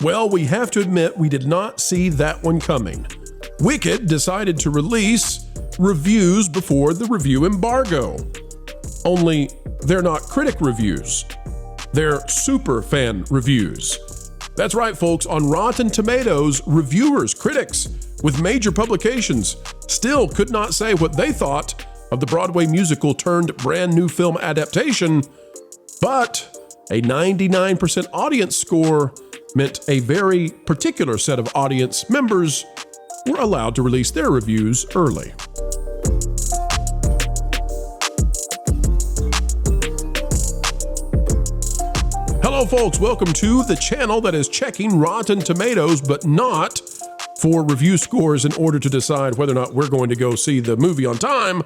Well, we have to admit we did not see that one coming. Wicked decided to release reviews before the review embargo. Only they're not critic reviews. They're Superfan reviews. That's right, folks. On Rotten Tomatoes, reviewers, critics with major publications still could not say what they thought of the Broadway musical turned brand new film adaptation, but a 99% audience score meant a very particular set of audience members were allowed to release their reviews early. Hello, folks. Welcome to the channel that is checking Rotten Tomatoes, but not for review scores in order to decide whether or not we're going to go see the movie on time,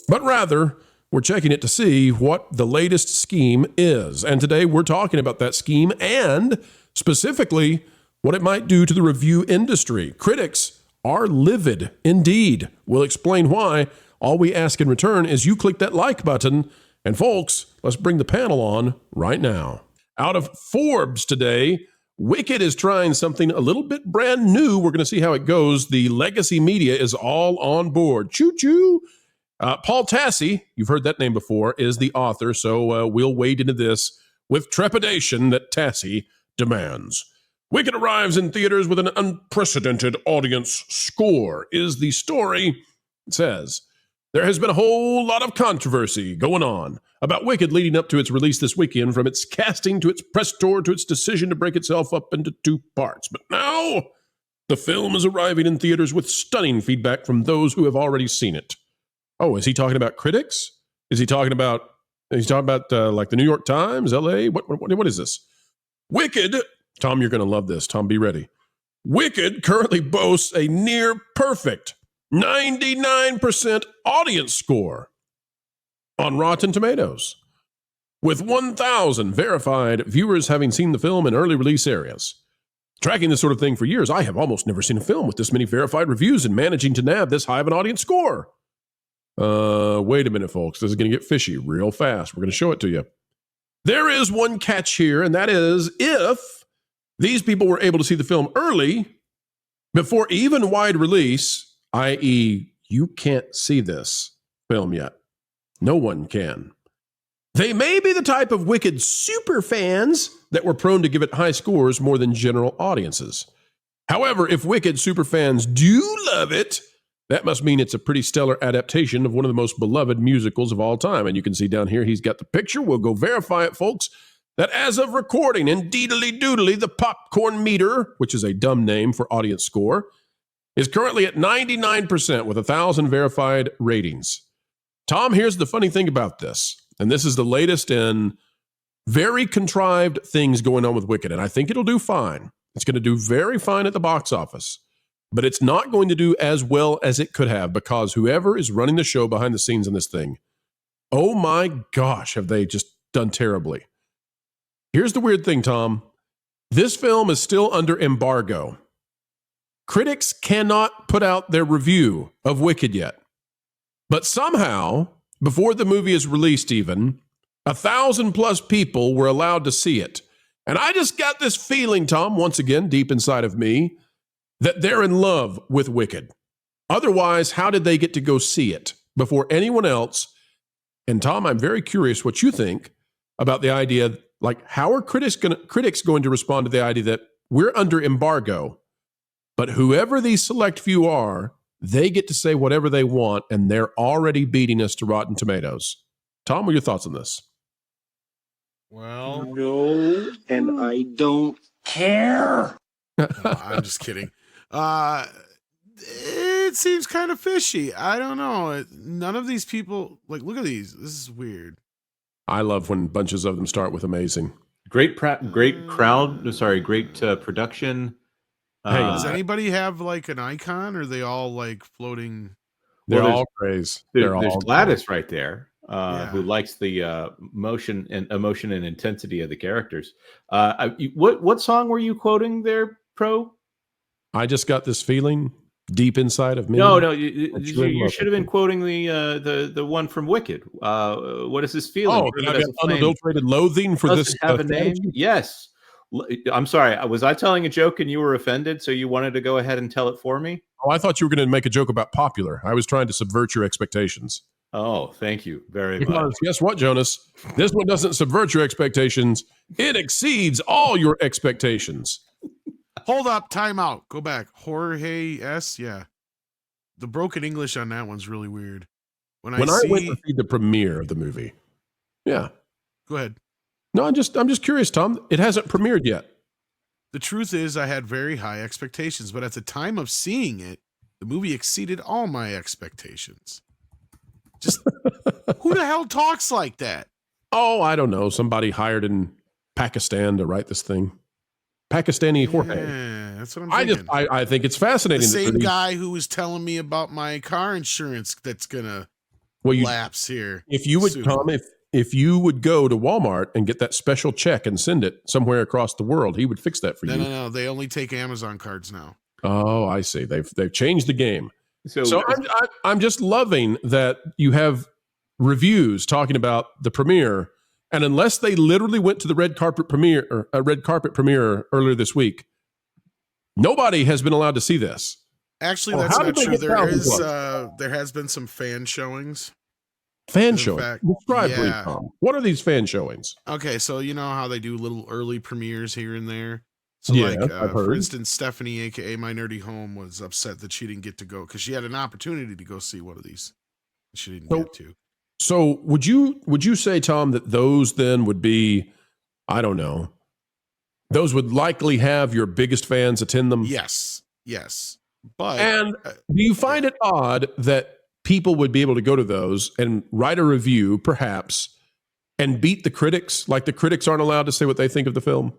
but rather we're checking it to see what the latest scheme is. And today we're talking about that scheme and specifically what it might do to the review industry. Critics are livid indeed. We'll explain why. All we ask in return is you click that like button. And folks, let's bring the panel on right now. Out of Forbes today, Wicked is trying something a little bit brand new. We're going to see how it goes. The legacy media is all on board. Choo-choo. Paul Tassi, you've heard that name before, is the author, so we'll wade into this with trepidation that Tassi demands. Wicked arrives in theaters with an unprecedented audience score, is the story. It says, there has been a whole lot of controversy going on about Wicked leading up to its release this weekend, from its casting to its press tour to its decision to break itself up into two parts. But now, the film is arriving in theaters with stunning feedback from those who have already seen it. Oh, is he talking about critics? Is he talking about like the New York Times, LA? What is this? Wicked, Tom, you're going to love this. Tom, be ready. Wicked currently boasts a near perfect 99% audience score on Rotten Tomatoes, with 1,000 verified viewers having seen the film in early release areas. Tracking this sort of thing for years, I have almost never seen a film with this many verified reviews and managing to nab this high of an audience score. Wait a minute, folks. This is going to get fishy real fast. We're going to show it to you. There is one catch here, and that is if these people were able to see the film early, before even wide release, i.e., you can't see this film yet. No one can. They may be the type of Wicked super fans that were prone to give it high scores more than general audiences. However, if Wicked super fans do love it, that must mean it's a pretty stellar adaptation of one of the most beloved musicals of all time. And you can see down here, he's got the picture. We'll go verify it, folks, that as of recording, in Deedly Doodly, the popcorn meter, which is a dumb name for audience score, is currently at 99% with 1,000 verified ratings. Tom, here's the funny thing about this. And this is the latest in very contrived things going on with Wicked. And I think it'll do fine. It's going to do very fine at the box office. But it's not going to do as well as it could have, because whoever is running the show behind the scenes in this thing, oh my gosh, have they just done terribly. Here's the weird thing, Tom. This film is still under embargo. Critics cannot put out their review of Wicked yet. But somehow, before the movie is released even, 1,000+ people were allowed to see it. And I just got this feeling, Tom, once again, deep inside of me, that they're in love with Wicked. Otherwise, how did they get to go see it before anyone else? And Tom, I'm very curious what you think about the idea, like, how are critics going to respond to the idea that we're under embargo, but whoever these select few are, they get to say whatever they want, and they're already beating us to Rotten Tomatoes. Tom, what are your thoughts on this? Well, no, and I don't care. No, I'm just kidding. It seems kind of fishy. I don't know. None of these people, like, look at these. This is weird. I love when bunches of them start with amazing. Great crowd. Sorry, great production. Does anybody have like an icon, or are they all like floating? They're all praise. There's Gladys right there, who likes the emotion and intensity of the characters. What song were you quoting there, Pro? I just got this feeling deep inside of me. No, you should have been quoting the one from Wicked. What is this feeling? Oh, that I've got unadulterated loathing for Does this. it have a name? Yes. I'm sorry. Was I telling a joke and you were offended, so you wanted to go ahead and tell it for me? Oh, I thought you were going to make a joke about popular. I was trying to subvert your expectations. Oh, thank you very much. Because guess what, Jonas? This one doesn't subvert your expectations. It exceeds all your expectations. Hold up, time out. Go back. Jorge S. Yeah. The broken English on that one's really weird. When I went to see the premiere of the movie. Yeah. Go ahead. No, I'm just curious, Tom. It hasn't premiered yet. The truth is I had very high expectations, but at the time of seeing it, the movie exceeded all my expectations. Just who the hell talks like that? Oh, I don't know. Somebody hired in Pakistan to write this thing. Pakistani Jorge. Yeah, that's what I'm thinking. I think it's fascinating. The same guy who was telling me about my car insurance that's gonna lapse here. If you would, soon. Tom, if you would go to Walmart and get that special check and send it somewhere across the world, he would fix that for you. No. They only take Amazon cards now. Oh, I see. They've changed the game. So I'm just loving that you have reviews talking about the premiere, and unless they literally went to the red carpet premiere earlier this week, nobody has been allowed to see this. Actually, that's not true. There has been some fan showings. Fan showings. Describe, please, Tom. What are these fan showings? Okay, so you know how they do little early premieres here and there. So for instance, Stephanie, aka My Nerdy Home, was upset that she didn't get to go because she had an opportunity to go see one of these. She didn't get to. So would you say, Tom, that those then would be, I don't know, those would likely have your biggest fans attend them? Yes. But do you find it odd that people would be able to go to those and write a review, perhaps, and beat the critics? Like the critics aren't allowed to say what they think of the film?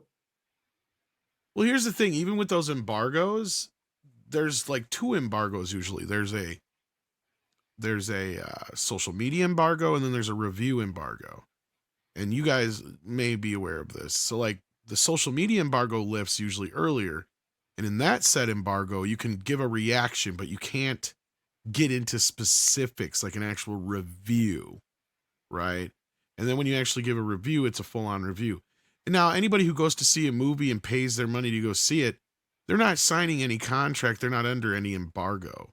Well, here's the thing. Even with those embargoes, there's like two embargoes usually. There's a social media embargo, and then there's a review embargo. And you guys may be aware of this. So like the social media embargo lifts usually earlier. And in that said embargo, you can give a reaction, but you can't get into specifics like an actual review, right? And then when you actually give a review, it's a full-on review. And now anybody who goes to see a movie and pays their money to go see it, they're not signing any contract. They're not under any embargo,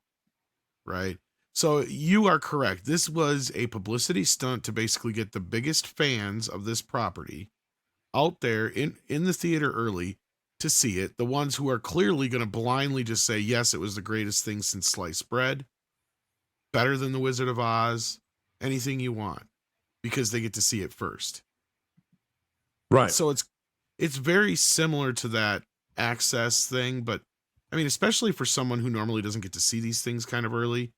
right? So you are correct. This was a publicity stunt to basically get the biggest fans of this property out there in the theater early to see it. The ones who are clearly going to blindly just say, yes, it was the greatest thing since sliced bread, better than The Wizard of Oz, anything you want, because they get to see it first. Right. So it's very similar to that access thing, but I mean, especially for someone who normally doesn't get to see these things kind of early,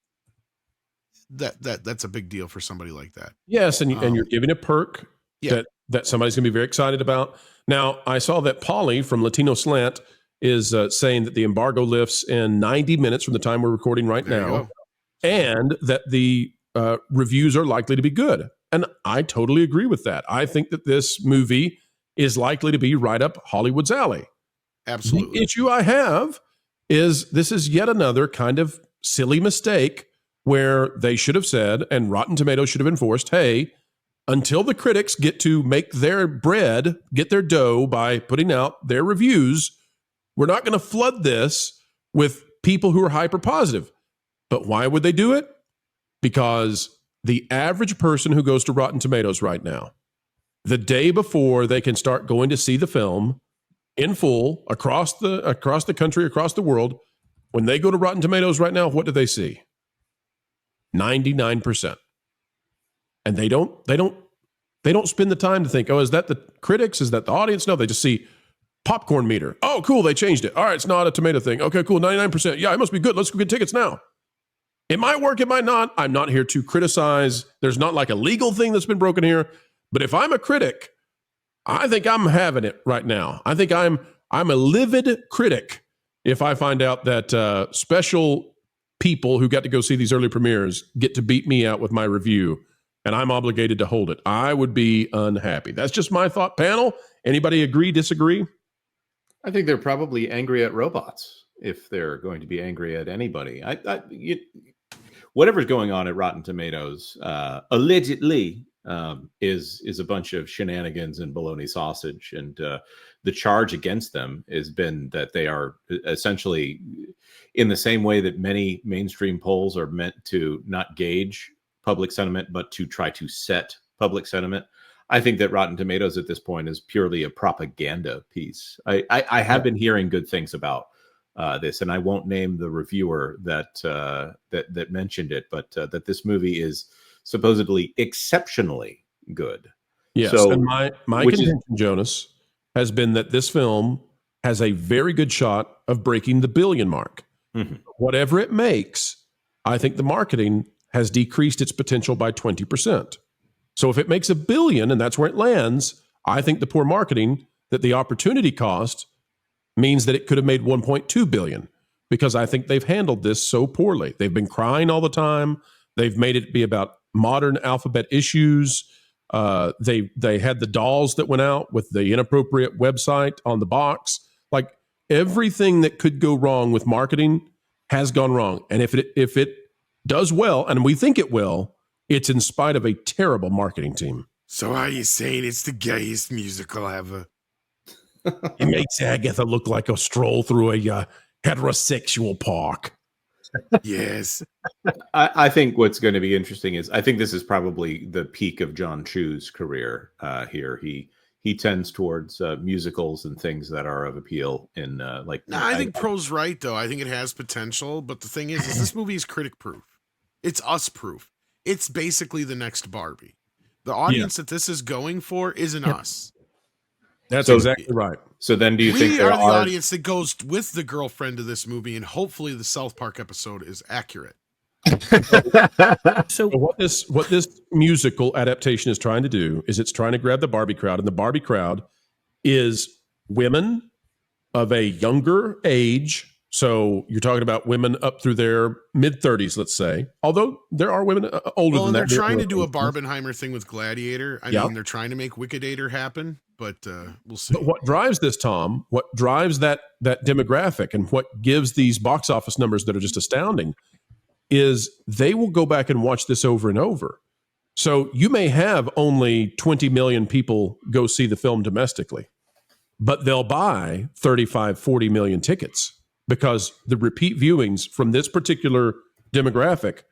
that's a big deal for somebody like that. Yes, and you're giving a perk that somebody's going to be very excited about. Now, I saw that Polly from Latino Slant is saying that the embargo lifts in 90 minutes from the time we're recording right now, and that the reviews are likely to be good. And I totally agree with that. I think that this movie is likely to be right up Hollywood's alley. Absolutely. The issue I have is this is yet another kind of silly mistake where they should have said, and Rotten Tomatoes should have enforced, hey, until the critics get to make their bread, get their dough by putting out their reviews, we're not going to flood this with people who are hyper positive. But why would they do it? Because the average person who goes to Rotten Tomatoes right now, the day before they can start going to see the film in full across the country, across the world, when they go to Rotten Tomatoes right now, what do they see? 99%. And they don't spend the time to think, oh, is that the critics? Is that the audience? No, they just see popcorn meter. Oh, cool, they changed it. All right, it's not a tomato thing. Okay, cool, 99%. Yeah, it must be good. Let's go get tickets now. It might work, it might not. I'm not here to criticize. There's not like a legal thing that's been broken here. But if I'm a critic, I think I'm having it right now. I think I'm a livid critic if I find out that special people who got to go see these early premieres get to beat me out with my review, and I'm obligated to hold it. I would be unhappy. That's just my thought. Panel, anybody agree, disagree? I think they're probably angry at robots if they're going to be angry at anybody. Whatever's going on at Rotten Tomatoes, allegedly, is a bunch of shenanigans and bologna sausage. And the charge against them has been that they are essentially, in the same way that many mainstream polls are meant to not gauge public sentiment, but to try to set public sentiment. I think that Rotten Tomatoes at this point is purely a propaganda piece. I have been hearing good things about this, and I won't name the reviewer that mentioned it, but that this movie is supposedly exceptionally good. Yes, so, and my contention, Jonas, has been that this film has a very good shot of breaking the billion mark. Mm-hmm. Whatever it makes, I think the marketing has decreased its potential by 20%. So if it makes $1 billion and that's where it lands, I think the poor marketing, that the opportunity cost means that it could have made 1.2 billion, because I think they've handled this so poorly. They've been crying all the time. They've made it be about modern alphabet issues. They had the dolls that went out with the inappropriate website on the box. Like, everything that could go wrong with marketing has gone wrong. And if it does well, and we think it will, it's in spite of a terrible marketing team. So are you saying it's the gayest musical ever? It makes Agatha look like a stroll through a heterosexual park. Yes. I think what's going to be interesting is, I think this is probably the peak of John Chu's career here. He tends towards musicals and things that are of appeal in I think Pro's right, though. I think it has potential, but the thing is this movie is critic proof. It's us proof. It's basically the next Barbie. The audience that this is going for isn't us. That's exactly right. So then do you think we are the audience that goes with the girlfriend of this movie, and hopefully the South Park episode is accurate. So what this musical adaptation is trying to do is it's trying to grab the Barbie crowd, and the Barbie crowd is women of a younger age. So you're talking about women up through their mid-30s, let's say. Although there are women older than that. They're trying to do a Barbenheimer thing with Gladiator. I mean, they're trying to make Wickadator happen, but we'll see. But what drives this, Tom, what drives that demographic and what gives these box office numbers that are just astounding is they will go back and watch this over and over. So you may have only 20 million people go see the film domestically, but they'll buy 35, 40 million tickets, because the repeat viewings from this particular demographic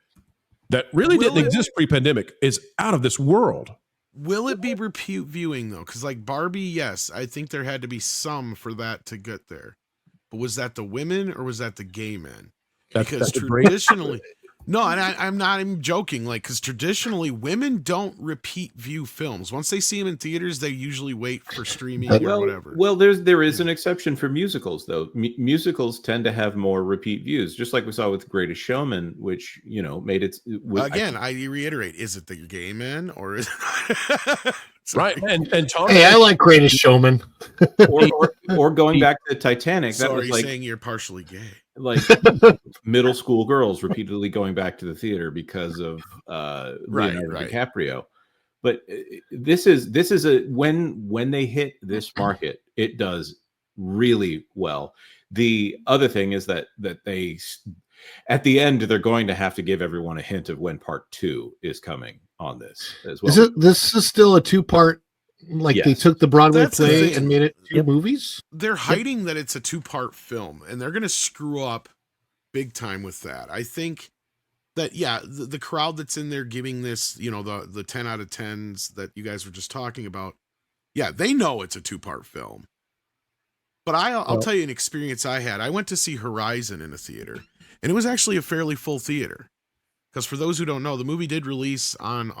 that really didn't exist pre-pandemic is out of this world. Will it be repeat viewing, though? Because like Barbie, yes, I think there had to be some for that to get there. But was that the women or was that the gay men? Because traditionally... No, and I'm not even joking. Like, because traditionally, women don't repeat view films. Once they see them in theaters, they usually wait for streaming or whatever. Well, there is an exception for musicals, though. Musicals tend to have more repeat views, just like we saw with Greatest Showman, which made it. I reiterate: is it the gay men or is it right? And Tom, hey, I like Greatest Showman. or going back to Titanic. So that was like saying you're partially gay. Like middle school girls repeatedly going back to the theater because of Leonardo DiCaprio. But this is a when they hit this market, it does really well. The other thing is that they at the end they're going to have to give everyone a hint of when part 2 is coming on this as well. This is still a 2-part? Like, yes. They took the Broadway play and made it 2 movies? They're hiding that it's a 2-part film, and they're going to screw up big time with that. I think that, the crowd that's in there giving this, the 10 out of 10s that you guys were just talking about, they know it's a 2-part film. But I'll tell you an experience I had. I went to see Horizon in a theater, and it was actually a fairly full theater. Because for those who don't know, the movie did release on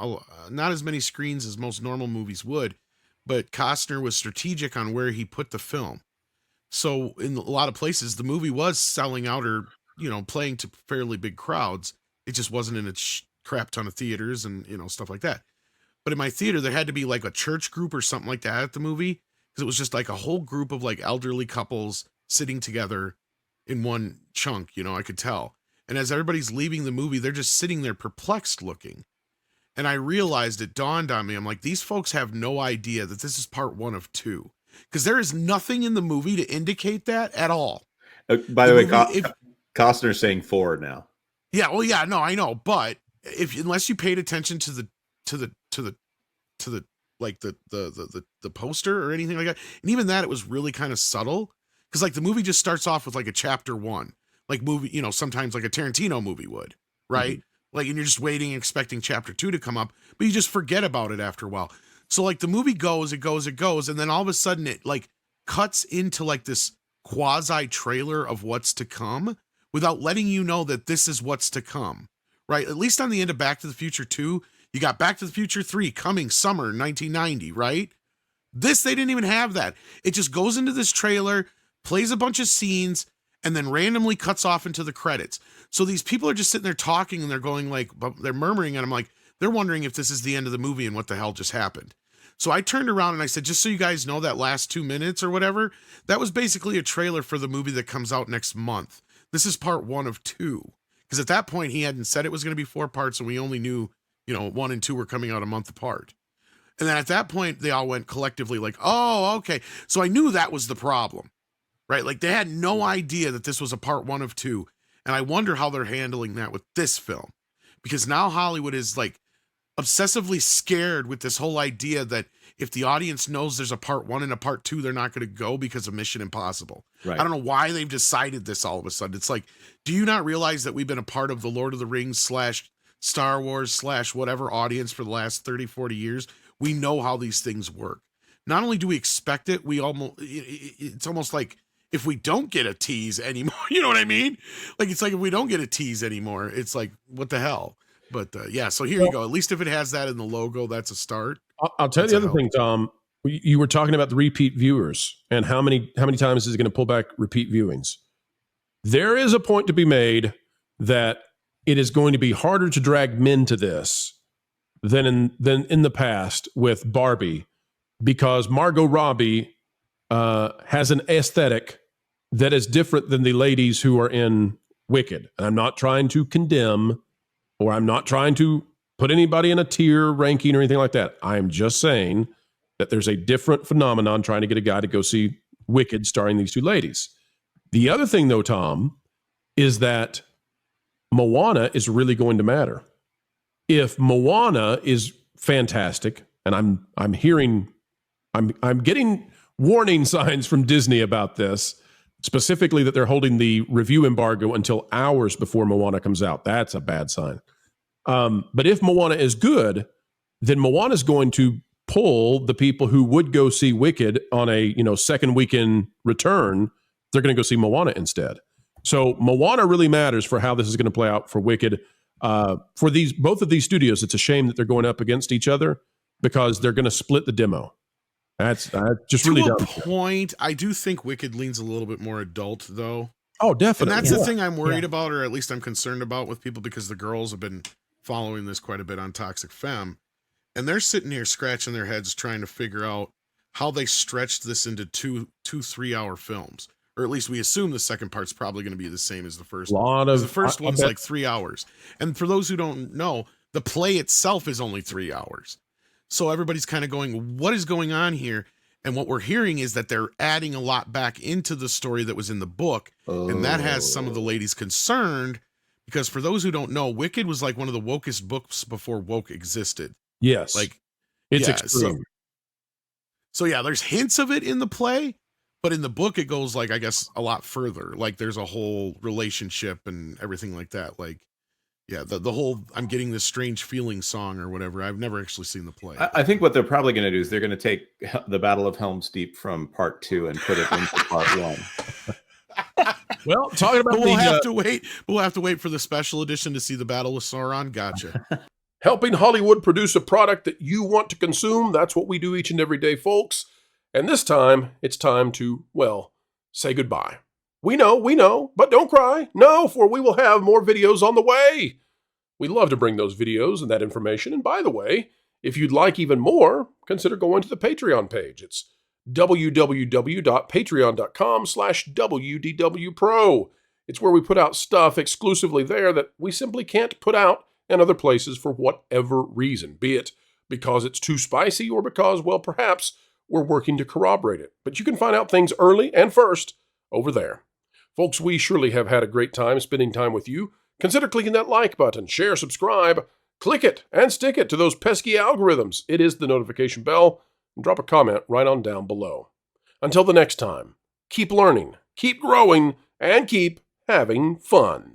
not as many screens as most normal movies would, but Costner was strategic on where he put the film. So in a lot of places, the movie was selling out or, playing to fairly big crowds. It just wasn't in a crap ton of theaters and, stuff like that. But in my theater, there had to be like a church group or something like that at the movie, because it was just like a whole group of like elderly couples sitting together in one chunk, I could tell. And as everybody's leaving the movie, they're just sitting there perplexed looking. And I realized, it dawned on me, I'm like, these folks have no idea that this is part 1 of 2. Because there is nothing in the movie to indicate that at all. By the way, Costner's saying 4 now. Yeah, well, no, I know. But unless you paid attention to the to the like the poster or anything like that. And even that, it was really kind of subtle, because like the movie just starts off with like a chapter 1, like movie, you know, sometimes like a Tarantino movie would, right? Like, and you're just waiting, expecting chapter 2 to come up, but you just forget about it after a while. So like the movie goes, and then all of a sudden it like cuts into like this quasi trailer of what's to come without letting you know that this is what's to come, right? At least on the end of Back to the Future 2, you got Back to the Future 3 coming summer 1990, right? This, they didn't even have that. It just goes into this trailer, plays a bunch of scenes, and then randomly cuts off into the credits. So these people are just sitting there talking, and they're going like, they're murmuring, and I'm like, they're wondering if this is the end of the movie and what the hell just happened. So I turned around and I said, just so you guys know, that last 2 minutes or whatever, that was basically a trailer for the movie that comes out next month. This is part 1 of 2. Because at that point, he hadn't said it was going to be 4 parts, and we only knew, you know, 1 and 2 were coming out a month apart. And then at that point, they all went collectively like, oh, okay. So I knew that was the problem, right? Like they had no idea that this was a part 1 of 2. And I wonder how they're handling that with this film. Because now Hollywood is like obsessively scared with this whole idea that if the audience knows there's a part 1 and a part 2, they're not going to go because of Mission Impossible. Right. I don't know why they've decided this all of a sudden. It's like, do you not realize that we've been a part of the Lord of the Rings / Star Wars / whatever audience for the last 30, 40 years? We know how these things work. Not only do we expect it, it's almost like if we don't get a tease anymore, you know what I mean? Like, it's like if we don't get a tease anymore, it's like, what the hell? But yeah, so here you go. At least if it has that in the logo, that's a start. I'll tell you the other thing, Tom. You were talking about the repeat viewers and how many times is it going to pull back repeat viewings. There is a point to be made that it is going to be harder to drag men to this than in the past with Barbie, because Margot Robbie has an aesthetic that is different than the ladies who are in Wicked. And I'm not trying to condemn, or I'm not trying to put anybody in a tier ranking or anything like that. I am just saying that there's a different phenomenon trying to get a guy to go see Wicked starring these 2 ladies. The other thing, though, Tom, is that Moana is really going to matter. If Moana is fantastic, and I'm getting warning signs from Disney about this, specifically that they're holding the review embargo until hours before Moana comes out. That's a bad sign. But if Moana is good, then Moana is going to pull the people who would go see Wicked on a second weekend return. They're going to go see Moana instead. So Moana really matters for how this is going to play out for Wicked. For both of these studios, it's a shame that they're going up against each other, because they're going to split the demo. That's just really dumb. To a point, I do think Wicked leans a little bit more adult, though. Oh, definitely. And that's the thing I'm worried about, or at least I'm concerned about with people, because the girls have been following this quite a bit on Toxic Femme, and they're sitting here scratching their heads trying to figure out how they stretched this into two 3-hour films. Or at least we assume the second part's probably going to be the same as the first one. The first one's like 3 hours. And for those who don't know, the play itself is only 3 hours. So everybody's kind of going, what is going on here? And what we're hearing is that they're adding a lot back into the story that was in the book. And that has some of the ladies concerned, because for those who don't know, Wicked was like one of the wokest books before woke existed. Yes. Like, it's extreme. So yeah, there's hints of it in the play, but in the book, it goes like, I guess, a lot further. Like there's a whole relationship and everything like that. Like, yeah, the whole I'm getting this strange feeling song or whatever. I've never actually seen the play. I think what they're probably going to do is they're going to take the Battle of Helm's Deep from part 2 and put it into part 1. Well, talking about we'll have to wait. We'll have to wait for the special edition to see the Battle of Sauron. Gotcha. Helping Hollywood produce a product that you want to consume. That's what we do each and every day, folks. And this time, it's time to, well, say goodbye. We know, but don't cry. No, for we will have more videos on the way. We love to bring those videos and that information. And by the way, if you'd like even more, consider going to the Patreon page. It's www.patreon.com/WDW Pro. It's where we put out stuff exclusively there that we simply can't put out in other places for whatever reason, be it because it's too spicy or because, well, perhaps we're working to corroborate it. But you can find out things early and first over there. Folks, we surely have had a great time spending time with you. Consider clicking that like button, share, subscribe, click it and stick it to those pesky algorithms. It is the notification bell, and drop a comment right on down below. Until the next time, keep learning, keep growing, and keep having fun.